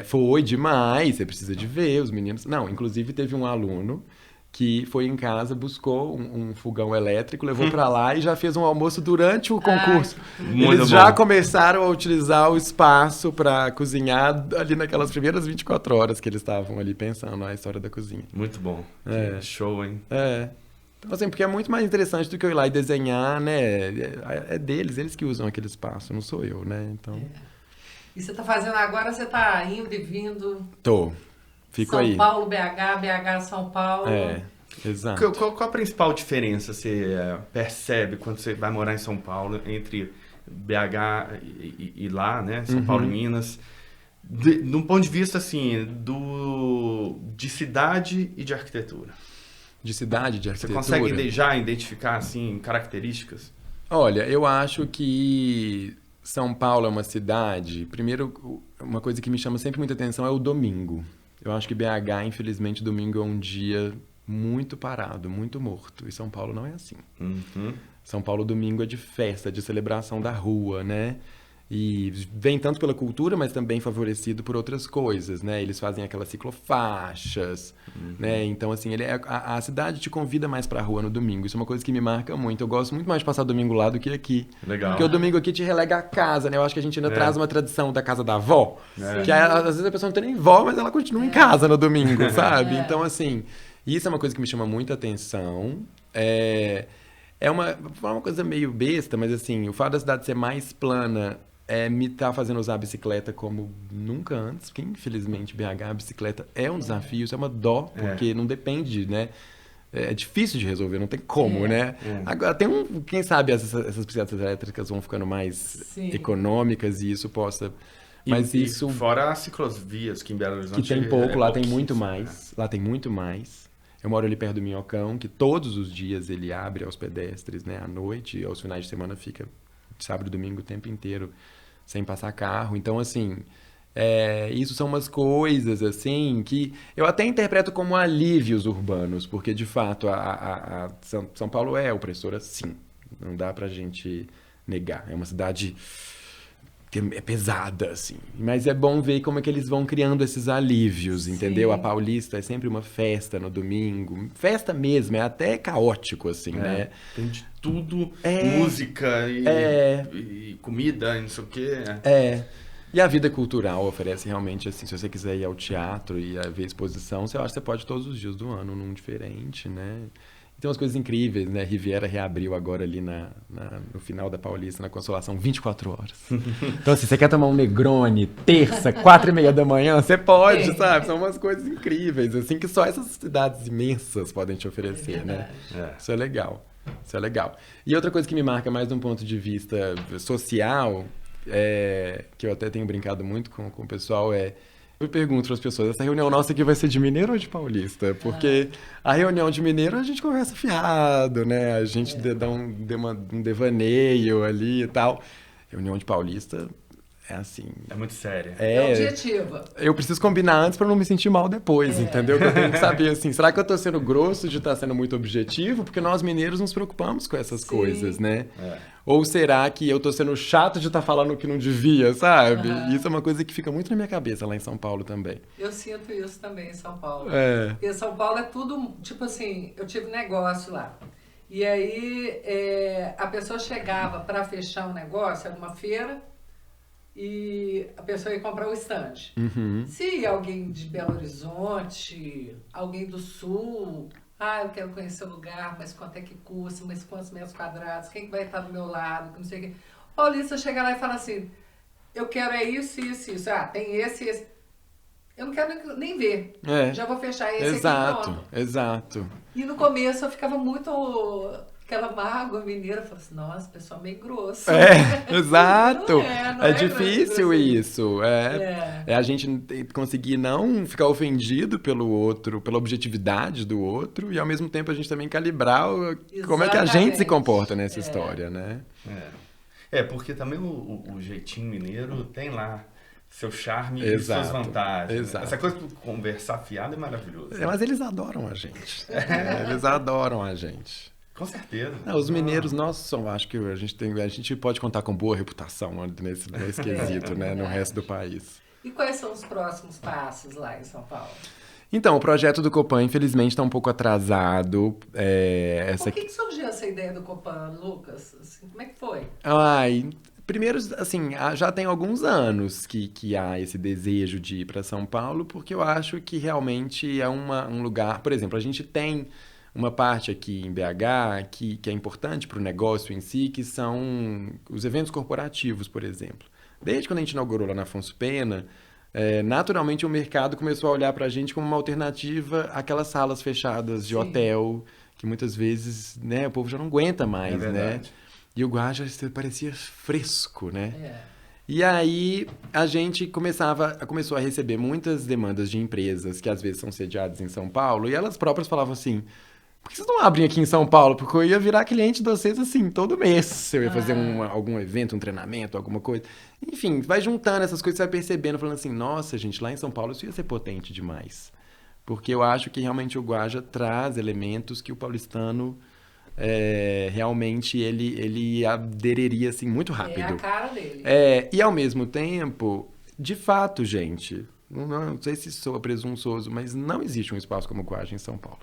[SPEAKER 3] Foi demais, você precisa de ver os meninos. Não, inclusive teve um aluno que foi em casa, buscou um fogão elétrico, levou para lá e já fez um almoço durante o concurso. Eles já começaram a utilizar o espaço para cozinhar ali naquelas primeiras 24 horas que eles estavam ali pensando na história da cozinha.
[SPEAKER 2] Muito bom. Show, hein?
[SPEAKER 3] Então, assim, porque é muito mais interessante do que eu ir lá e desenhar, né? É deles, eles que usam aquele espaço, não sou eu, né? Então...
[SPEAKER 1] E você tá fazendo agora, você tá indo e vindo...
[SPEAKER 3] Fico
[SPEAKER 1] São
[SPEAKER 3] aí.
[SPEAKER 1] Paulo, BH, BH, São Paulo.
[SPEAKER 2] Exato. Qual a principal diferença você percebe quando você vai morar em São Paulo entre BH e lá, né? São Paulo e Minas? De um ponto de vista, assim, de cidade e de arquitetura.
[SPEAKER 3] De cidade, de arquitetura?
[SPEAKER 2] Você consegue já identificar, assim, características?
[SPEAKER 3] Olha, eu acho que São Paulo é uma cidade... Primeiro, uma coisa que me chama sempre muita atenção é o domingo. Eu acho que BH, infelizmente, domingo é um dia muito parado, muito morto. E São Paulo não é assim. São Paulo, domingo é de festa, de celebração da rua, né? E vem tanto pela cultura, mas também favorecido por outras coisas, né? Eles fazem aquelas ciclofaixas, né? Então, assim, a cidade te convida mais pra rua no domingo. Isso é uma coisa que me marca muito. Eu gosto muito mais de passar domingo lá do que aqui.
[SPEAKER 2] Legal.
[SPEAKER 3] Porque o domingo aqui te relega a casa, né? Eu acho que a gente ainda traz uma tradição da casa da avó. Que às vezes a pessoa não tem nem vó, mas ela continua em casa no domingo, sabe? Então, assim, isso é uma coisa que me chama muita atenção. É uma coisa meio besta, mas assim, o fato da cidade ser mais plana me tá fazendo usar a bicicleta como nunca antes, porque infelizmente BH, a bicicleta é um desafio, isso é uma dó, porque não depende, né? É difícil de resolver, não tem como, né? Agora, quem sabe essas bicicletas elétricas vão ficando mais econômicas e isso possa... Mas isso...
[SPEAKER 2] Fora as ciclovias, que em Belo Horizonte...
[SPEAKER 3] Que tem pouco, lá tem muito mais, lá tem muito mais. Eu moro ali perto do Minhocão, que todos os dias ele abre aos pedestres, né? À noite, e aos finais de semana fica sábado e domingo o tempo inteiro sem passar carro. Então, assim, isso são umas coisas, assim, que eu até interpreto como alívios urbanos, porque, de fato, São Paulo é opressora, sim. Não dá pra gente negar. É uma cidade que é pesada, assim. Mas é bom ver como é que eles vão criando esses alívios, entendeu? A Paulista é sempre uma festa no domingo. Festa mesmo, é até caótico, assim, né?
[SPEAKER 2] Tem de tudo, música e comida e não sei o quê.
[SPEAKER 3] E a vida cultural oferece realmente, assim, se você quiser ir ao teatro e ver exposição, você acha que você pode todos os dias do ano num diferente, né? Tem umas coisas incríveis, né? Riviera reabriu agora ali no final da Paulista, na Consolação, 24 horas. Então, assim, você quer tomar um Negroni, terça, 4h30 da manhã, você pode, sabe? São umas coisas incríveis, assim, que só essas cidades imensas podem te oferecer, né? Isso é legal. Isso é legal. E outra coisa que me marca mais de um ponto de vista social, que eu até tenho brincado muito com o pessoal, eu pergunto para as pessoas, essa reunião nossa aqui vai ser de mineiro ou de paulista? Porque a reunião de mineiro a gente conversa fiado, né? A gente dá um devaneio ali e tal. Reunião de paulista é assim...
[SPEAKER 2] É muito séria.
[SPEAKER 1] É objetiva.
[SPEAKER 3] Eu preciso combinar antes para não me sentir mal depois, entendeu? Eu tenho que saber, assim, será que eu tô sendo grosso de estar sendo muito objetivo? Porque nós mineiros nos preocupamos com essas coisas, né? Ou será que eu tô sendo chato de estar falando o que não devia, sabe? Isso é uma coisa que fica muito na minha cabeça lá em São Paulo também.
[SPEAKER 1] Eu sinto isso também em São Paulo. Porque São Paulo é tudo, tipo assim, eu tive negócio lá. E aí a pessoa chegava para fechar um negócio, era uma feira, e a pessoa ia comprar o stand. Se alguém de Belo Horizonte, alguém do Sul, eu quero conhecer o lugar, mas quanto é que custa, mas quantos metros quadrados, quem que vai estar do meu lado, não sei o quê. O paulista chega lá e fala assim, eu quero isso, isso, isso. Tem esse. Eu não quero nem ver. Já vou fechar esse aqui, pronto.
[SPEAKER 3] Exato.
[SPEAKER 1] E no começo eu ficava muito... Aquela mágoa mineira, eu falava assim, nossa, pessoal meio grosso.
[SPEAKER 3] Exato.
[SPEAKER 1] Não
[SPEAKER 3] é difícil isso.
[SPEAKER 1] É
[SPEAKER 3] a gente conseguir não ficar ofendido pelo outro, pela objetividade do outro, e ao mesmo tempo a gente também calibrar como é que a gente se comporta nessa história, né?
[SPEAKER 2] Porque também o jeitinho mineiro tem lá seu charme e
[SPEAKER 3] Exato,
[SPEAKER 2] suas vantagens.
[SPEAKER 3] exato.
[SPEAKER 2] Essa coisa de conversar fiado é maravilhoso.
[SPEAKER 3] Mas eles adoram a gente. Eles adoram a gente.
[SPEAKER 2] Com certeza.
[SPEAKER 3] Os mineiros, acho que a gente pode contar com boa reputação nesse quesito, né, no resto do país.
[SPEAKER 1] E quais são os próximos passos lá em São Paulo?
[SPEAKER 3] Então, o projeto do Copan, infelizmente, está um pouco atrasado.
[SPEAKER 1] Por que surgiu essa ideia do Copan, Lucas? Assim, como é que foi?
[SPEAKER 3] Primeiro, assim, já tem alguns anos que há esse desejo de ir para São Paulo, porque eu acho que realmente é um lugar... Por exemplo, a gente tem uma parte aqui em BH que é importante para o negócio em si, que são os eventos corporativos, por exemplo. Desde quando a gente inaugurou lá na Afonso Pena, naturalmente o mercado começou a olhar para a gente como uma alternativa àquelas salas fechadas de hotel, que muitas vezes, né, o povo já não aguenta mais, né? E o Guaja parecia fresco, né? E aí a gente começou a receber muitas demandas de empresas que às vezes são sediadas em São Paulo, e elas próprias falavam assim, por que vocês não abrem aqui em São Paulo? Porque eu ia virar cliente de vocês assim, todo mês. Eu ia fazer algum evento, um treinamento, alguma coisa. Enfim, vai juntando essas coisas, você vai percebendo, falando assim, nossa, gente, lá em São Paulo isso ia ser potente demais. Porque eu acho que realmente o Guaja traz elementos que o paulistano... realmente ele aderiria assim muito rápido.
[SPEAKER 1] É a cara dele.
[SPEAKER 3] E ao mesmo tempo, de fato, gente, não sei se sou presunçoso, mas não existe um espaço como o Guaja em São Paulo.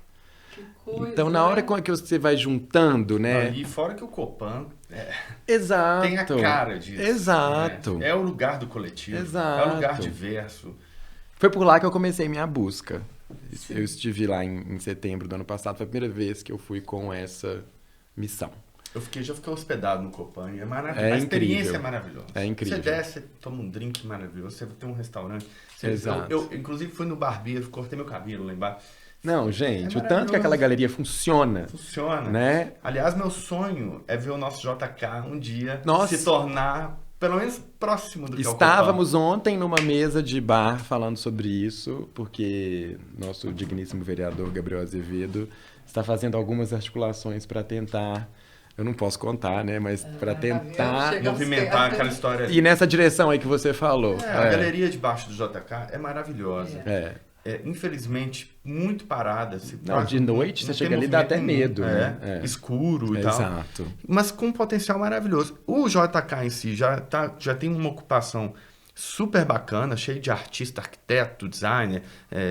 [SPEAKER 1] Que coisa,
[SPEAKER 3] então, na hora que você vai juntando, né?
[SPEAKER 2] E fora que o Copan
[SPEAKER 3] Exato.
[SPEAKER 2] tem a cara disso.
[SPEAKER 3] Exato.
[SPEAKER 2] Né? É o lugar do coletivo.
[SPEAKER 3] Exato.
[SPEAKER 2] É o lugar diverso.
[SPEAKER 3] Foi por lá que eu comecei minha busca. Sim. Eu estive lá em setembro do ano passado, foi a primeira vez que eu fui com essa missão.
[SPEAKER 2] Já fiquei hospedado no Copan, é maravilhoso. A experiência é maravilhosa.
[SPEAKER 3] É incrível.
[SPEAKER 2] Você desce, toma um drink maravilhoso, você tem um restaurante.
[SPEAKER 3] Exato.
[SPEAKER 2] Eu inclusive, fui no barbeiro, cortei meu cabelo lá embaixo.
[SPEAKER 3] Não, gente, o tanto que aquela galeria funciona.
[SPEAKER 2] Funciona.
[SPEAKER 3] Né?
[SPEAKER 2] Aliás, meu sonho é ver o nosso JK um dia se tornar... pelo menos próximo do que
[SPEAKER 3] Estávamos ontem numa mesa de bar falando sobre isso, porque nosso digníssimo vereador Gabriel Azevedo está fazendo algumas articulações para tentar, eu não posso contar, né, mas para tentar
[SPEAKER 2] movimentar aquela história.
[SPEAKER 3] E nessa direção aí que você falou.
[SPEAKER 2] A galeria debaixo do JK é maravilhosa. Infelizmente, muito parada.
[SPEAKER 3] De noite você chega ali e dá até medo. Né?
[SPEAKER 2] Escuro e tal.
[SPEAKER 3] Exato.
[SPEAKER 2] Mas com um potencial maravilhoso. O JK em si já tem uma ocupação super bacana, cheio de artista, arquiteto, designer,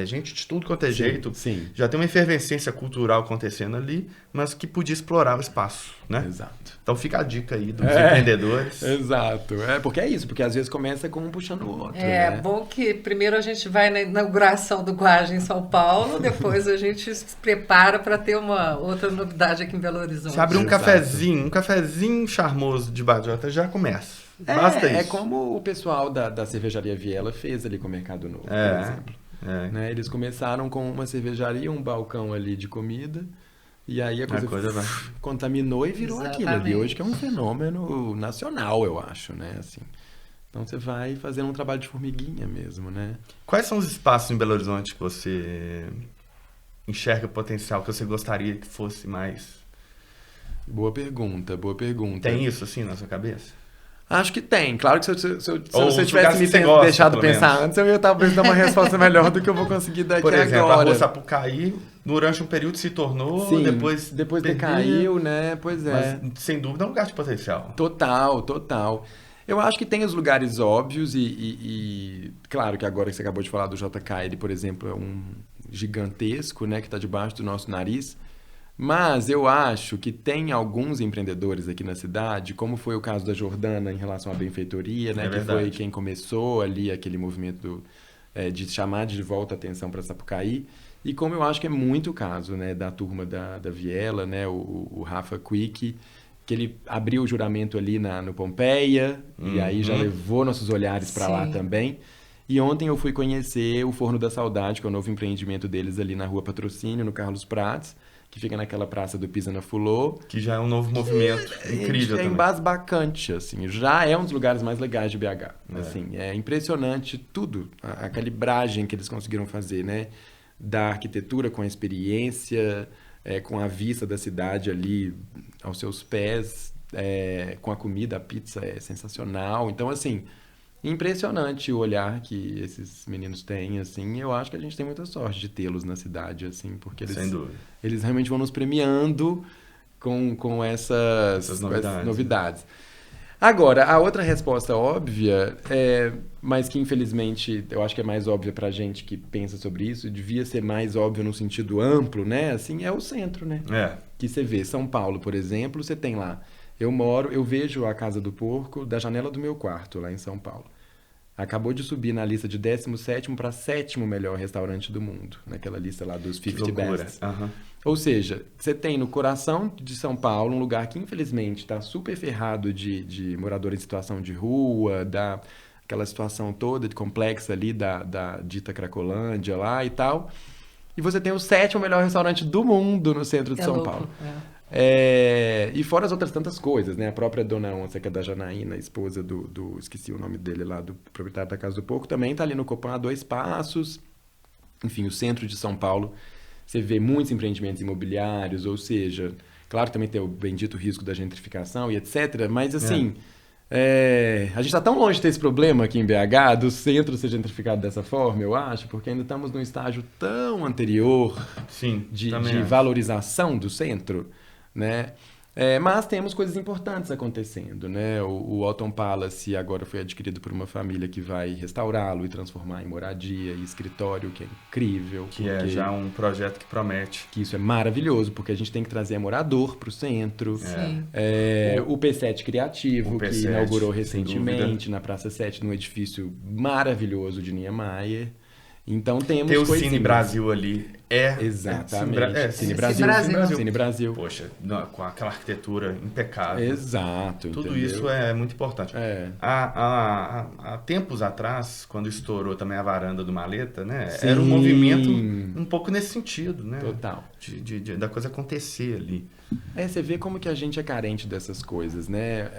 [SPEAKER 2] gente de tudo quanto é jeito.
[SPEAKER 3] Sim.
[SPEAKER 2] Já tem uma efervescência cultural acontecendo ali, mas que podia explorar o espaço, né?
[SPEAKER 3] Exato.
[SPEAKER 2] Então fica a dica aí dos empreendedores.
[SPEAKER 3] Exato. Porque é isso, porque às vezes começa com um puxando o outro.
[SPEAKER 1] É bom que primeiro a gente vai na inauguração do Guaja em São Paulo, depois a gente se prepara para ter uma outra novidade aqui em Belo Horizonte.
[SPEAKER 2] Se abrir um cafezinho charmoso de Bajota, já começa. Basta isso.
[SPEAKER 3] É como o pessoal da cervejaria Viela fez ali com o Mercado Novo, por exemplo. Né? Eles começaram com uma cervejaria, um balcão ali de comida, e aí a coisa contaminou e virou aquilo ali. Hoje que é um fenômeno nacional, eu acho, né? Assim, então você vai fazendo um trabalho de formiguinha mesmo, né?
[SPEAKER 2] Quais são os espaços em Belo Horizonte que você enxerga potencial, que você gostaria que fosse mais?
[SPEAKER 3] Boa pergunta.
[SPEAKER 2] Tem isso assim na sua cabeça?
[SPEAKER 3] Acho que tem. Claro que se você tivesse me deixado pensar antes, eu ia talvez dar uma resposta melhor do que eu vou conseguir daqui agora. Por exemplo,
[SPEAKER 2] a Rua Sapucaí, durante um período se tornou,
[SPEAKER 3] sim, depois decaiu, né? Pois é.
[SPEAKER 2] Mas, sem dúvida, é um lugar de potencial.
[SPEAKER 3] Total. Eu acho que tem os lugares óbvios e claro que agora que você acabou de falar do JK, ele, por exemplo, é um gigantesco, né? Que está debaixo do nosso nariz. Mas eu acho que tem alguns empreendedores aqui na cidade, como foi o caso da Jordana em relação à benfeitoria, né? Que foi quem começou ali aquele movimento de chamar de volta a atenção para Sapucaí. E como eu acho que é muito o caso, né, da turma da Viela, né, o Rafa Quick, que ele abriu o juramento ali no Pompeia, e aí já levou nossos olhares para lá também. E ontem eu fui conhecer o Forno da Saudade, que é o novo empreendimento deles ali na Rua Patrocínio, no Carlos Prates. que fica naquela praça do Pisa-na-Fulô.
[SPEAKER 2] Que já é um novo movimento incrível também.
[SPEAKER 3] É embasbacante, assim. Já é um dos lugares mais legais de BH. Assim, é impressionante tudo, a calibragem que eles conseguiram fazer, né? Da arquitetura com a experiência, com a vista da cidade ali aos seus pés, com a comida, a pizza é sensacional. Então, assim, impressionante o olhar que esses meninos têm, assim. Eu acho que a gente tem muita sorte de tê-los na cidade, assim, porque
[SPEAKER 2] Sem dúvida.
[SPEAKER 3] Eles realmente vão nos premiando com essas novidades. Agora, a outra resposta óbvia, mas que infelizmente eu acho que é mais óbvia pra gente que pensa sobre isso, devia ser mais óbvio no sentido amplo, né? Assim, é o centro, né? Que você vê, São Paulo, por exemplo, você tem lá. Eu vejo a Casa do Porco da janela do meu quarto, lá em São Paulo. Acabou de subir na lista de 17º para 7º melhor restaurante do mundo, naquela lista lá dos 50 Best. Ou seja, você tem no coração de São Paulo um lugar que infelizmente está super ferrado de morador em situação de rua, aquela situação toda complexa ali da dita Cracolândia lá e tal. E você tem o 7º melhor restaurante do mundo no centro de São Paulo. E fora as outras tantas coisas, né? A própria Dona Onça, que é da Janaína, esposa do esqueci o nome dele lá, do proprietário da Casa do Porco, também tá ali no Copan a 2 passos. Enfim, o centro de São Paulo, você vê muitos empreendimentos imobiliários, ou seja, claro, também tem o bendito risco da gentrificação e etc. Mas assim, a gente tá tão longe de ter esse problema aqui em BH, do centro ser gentrificado dessa forma, eu acho, porque ainda estamos num estágio tão anterior de valorização do centro, né? Mas temos coisas importantes acontecendo, né? O Alton Palace agora foi adquirido por uma família que vai restaurá-lo e transformar em moradia e escritório, que é incrível.
[SPEAKER 2] Que é já um projeto que promete.
[SPEAKER 3] Que isso é maravilhoso, porque a gente tem que trazer morador para o centro. O P7 Criativo, que inaugurou recentemente na Praça 7, num edifício maravilhoso de Niemeyer. Então temos
[SPEAKER 2] tem o Cine Brasil ali.
[SPEAKER 3] Exatamente. Cine Brasil.
[SPEAKER 2] Poxa, com aquela arquitetura impecável.
[SPEAKER 3] Exato.
[SPEAKER 2] Tudo
[SPEAKER 3] entendeu?
[SPEAKER 2] isso é muito importante. Há tempos atrás, quando estourou também a varanda do Maleta, né?
[SPEAKER 3] Sim.
[SPEAKER 2] Era um movimento um pouco nesse sentido, né?
[SPEAKER 3] Total.
[SPEAKER 2] Da coisa acontecer ali.
[SPEAKER 3] Você vê como que a gente é carente dessas coisas, né?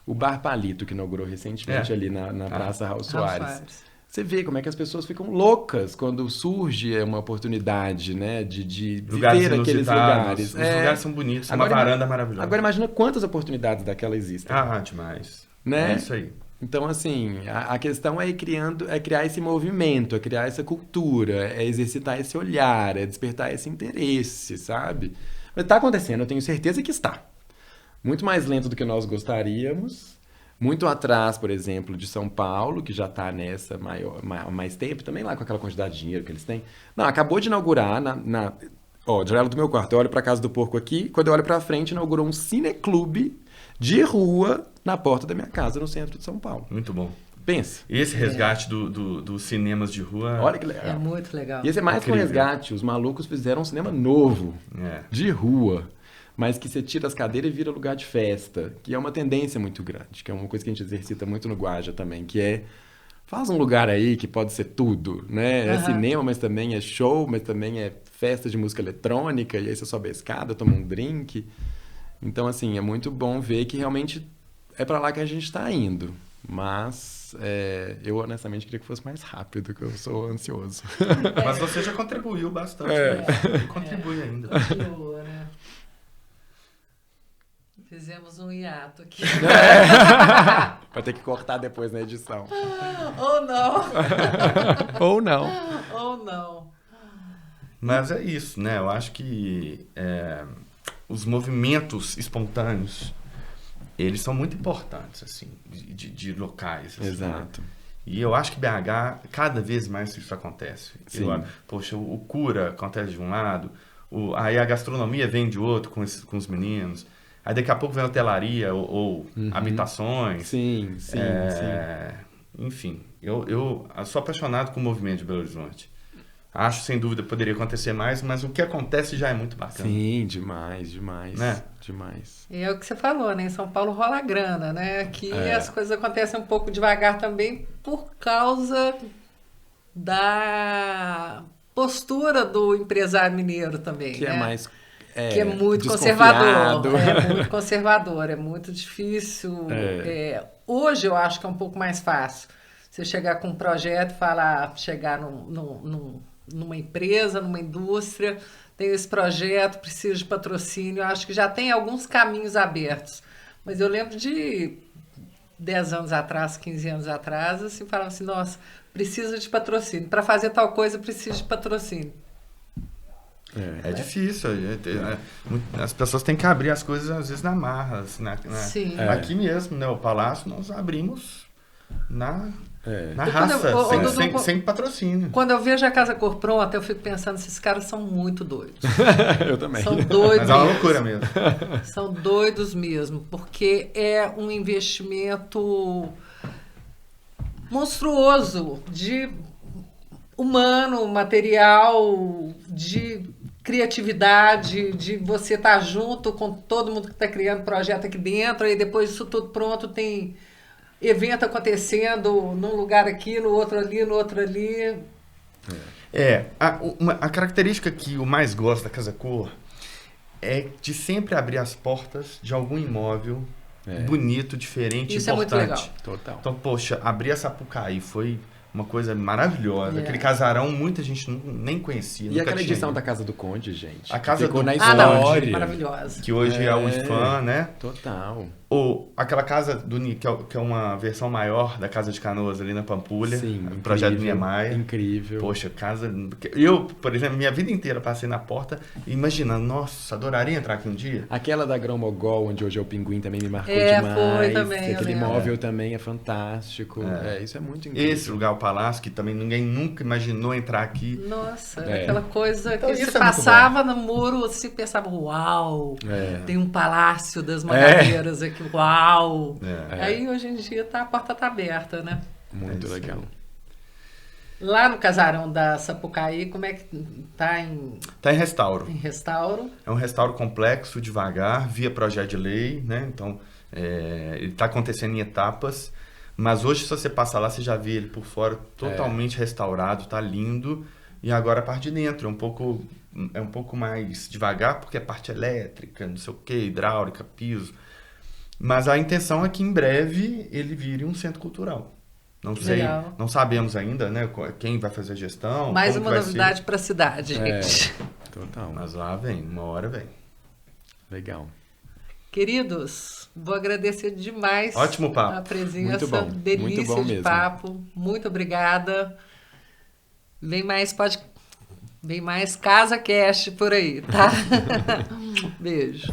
[SPEAKER 3] O Bar Palito, que inaugurou recentemente ali na Praça Raul Soares. Você vê como é que as pessoas ficam loucas quando surge uma oportunidade, né, de viver aqueles lugares.
[SPEAKER 2] Os lugares são bonitos, uma varanda maravilhosa.
[SPEAKER 3] Agora imagina quantas oportunidades daquela existem.
[SPEAKER 2] Demais.
[SPEAKER 3] Né?
[SPEAKER 2] É isso aí.
[SPEAKER 3] Então, assim, a questão é criar esse movimento, é criar essa cultura, é exercitar esse olhar, é despertar esse interesse, sabe? Mas está acontecendo, eu tenho certeza que está. Muito mais lento do que nós gostaríamos. Muito atrás, por exemplo, de São Paulo, que já está nessa mais tempo, também lá com aquela quantidade de dinheiro que eles têm. Não, acabou de inaugurar de janela do meu quarto. Eu olho para a Casa do Porco aqui, quando eu olho para frente, inaugurou um cineclube de rua na porta da minha casa, no centro de São Paulo.
[SPEAKER 2] Muito bom.
[SPEAKER 3] Pensa.
[SPEAKER 2] Esse resgate dos cinemas de rua...
[SPEAKER 3] Olha que legal.
[SPEAKER 1] É muito legal.
[SPEAKER 3] E esse é mais que um resgate. Os malucos fizeram um cinema novo, de rua. Mas que você tira as cadeiras e vira lugar de festa, que é uma tendência muito grande, que é uma coisa que a gente exercita muito no Guaja também, que faz um lugar aí que pode ser tudo, né? É cinema, mas também é show, mas também é festa de música eletrônica, e aí você sobe a escada, toma um drink. Então, assim, é muito bom ver que realmente é para lá que a gente está indo, mas eu honestamente queria que fosse mais rápido, que eu sou ansioso.
[SPEAKER 2] Mas você já contribuiu bastante, né? E contribui ainda.
[SPEAKER 1] Continua, né? Fizemos um hiato aqui.
[SPEAKER 3] Vai ter que cortar depois na edição.
[SPEAKER 1] Ou não.
[SPEAKER 3] Ou não.
[SPEAKER 1] Ou não.
[SPEAKER 2] Mas é isso, né? Eu acho que os movimentos espontâneos, eles são muito importantes, assim, de locais. Assim,
[SPEAKER 3] exato.
[SPEAKER 2] Né? E eu acho que BH, cada vez mais isso acontece. Poxa, o cura acontece de um lado, aí a gastronomia vem de outro com os meninos. Aí daqui a pouco vem a hotelaria ou habitações.
[SPEAKER 3] Sim.
[SPEAKER 2] Enfim, eu sou apaixonado com o movimento de Belo Horizonte. Acho, sem dúvida, poderia acontecer mais, mas o que acontece já é muito bacana.
[SPEAKER 3] Sim, demais.
[SPEAKER 2] Né?
[SPEAKER 3] Demais.
[SPEAKER 1] E é o que você falou, né? Em São Paulo rola grana, né? Aqui as coisas acontecem um pouco devagar também por causa postura do empresário mineiro também,
[SPEAKER 3] que
[SPEAKER 1] né?
[SPEAKER 3] é mais
[SPEAKER 1] que é muito conservador. É muito conservador, é muito difícil. Hoje eu acho que é um pouco mais fácil. Você chegar com um projeto e falar, chegar numa empresa, numa indústria, tem esse projeto, precisa de patrocínio. Eu acho que já tem alguns caminhos abertos. Mas eu lembro de 10 anos atrás, 15 anos atrás, assim, falava assim, nossa, precisa de patrocínio. Para fazer tal coisa, precisa de patrocínio.
[SPEAKER 2] É difícil. As pessoas têm que abrir as coisas, às vezes, na marra. Assim,
[SPEAKER 1] Sim.
[SPEAKER 2] Aqui mesmo, né? O Palácio, nós abrimos na raça, sem patrocínio.
[SPEAKER 1] Quando eu vejo a Casa Cor pronta, eu fico pensando, esses caras são muito doidos.
[SPEAKER 3] Eu também.
[SPEAKER 1] São doidos.
[SPEAKER 2] Mas é uma loucura mesmo.
[SPEAKER 1] São doidos mesmo, porque é um investimento monstruoso de humano, material, de criatividade, de você estar junto com todo mundo que está criando projeto aqui dentro, e depois isso tudo pronto, tem evento acontecendo num lugar aqui, no outro ali, no outro ali.
[SPEAKER 2] A característica que eu mais gosto da Casa Cor é de sempre abrir as portas de algum imóvel bonito, diferente,
[SPEAKER 1] isso
[SPEAKER 2] importante.
[SPEAKER 1] É muito legal.
[SPEAKER 3] Total.
[SPEAKER 2] Então, poxa, abrir a Sapucaí foi uma coisa maravilhosa. Aquele casarão, muita gente nem conhecia.
[SPEAKER 3] E aquela edição da Casa do Conde, gente?
[SPEAKER 2] A Casa
[SPEAKER 3] ficou
[SPEAKER 2] do
[SPEAKER 3] na
[SPEAKER 2] história.
[SPEAKER 1] Maravilhosa.
[SPEAKER 2] Que hoje é o IFAM, né?
[SPEAKER 3] Total.
[SPEAKER 2] Ou aquela casa que é uma versão maior da Casa de Canoas ali na Pampulha.
[SPEAKER 3] Sim,
[SPEAKER 2] o projeto Niemeyer.
[SPEAKER 3] Incrível.
[SPEAKER 2] Poxa, casa... Eu, por exemplo, minha vida inteira passei na porta imaginando, nossa, adoraria entrar aqui um dia.
[SPEAKER 3] Aquela da Grão Mogol, onde hoje é o Pinguim, também me marcou demais.
[SPEAKER 1] Foi também.
[SPEAKER 3] Aquele imóvel também é fantástico. Isso é muito incrível.
[SPEAKER 2] Esse lugar, o Palácio, que também ninguém nunca imaginou entrar aqui.
[SPEAKER 1] Nossa, aquela coisa
[SPEAKER 2] então,
[SPEAKER 1] que você passava no muro, assim, pensava, uau, tem um Palácio das Mangadeiras aqui, uau. Aí, hoje em dia, a porta tá aberta, né?
[SPEAKER 3] Muito legal.
[SPEAKER 1] Lá no casarão da Sapucaí, como é que tá em...
[SPEAKER 2] Tá em restauro.
[SPEAKER 1] Em restauro.
[SPEAKER 2] É um restauro complexo, devagar, via projeto de lei, né? Então, ele tá acontecendo em etapas. Mas hoje, se você passar lá, você já vê ele por fora totalmente restaurado, tá lindo. E agora a parte de dentro é um pouco mais devagar, porque é parte elétrica, não sei o quê, hidráulica, piso. Mas a intenção é que em breve ele vire um centro cultural. Não sei, não sabemos ainda, né? Quem vai fazer a gestão.
[SPEAKER 1] Mais uma novidade para a cidade, gente.
[SPEAKER 3] Total.
[SPEAKER 2] Mas lá vem, uma hora vem.
[SPEAKER 3] Legal.
[SPEAKER 1] Queridos, vou agradecer demais
[SPEAKER 2] Ótimo papo.
[SPEAKER 1] a presença,
[SPEAKER 3] muito bom.
[SPEAKER 1] delícia
[SPEAKER 3] muito bom
[SPEAKER 1] de
[SPEAKER 3] mesmo.
[SPEAKER 1] papo. Muito obrigada. Vem mais Casa Cast por aí, tá? Beijo.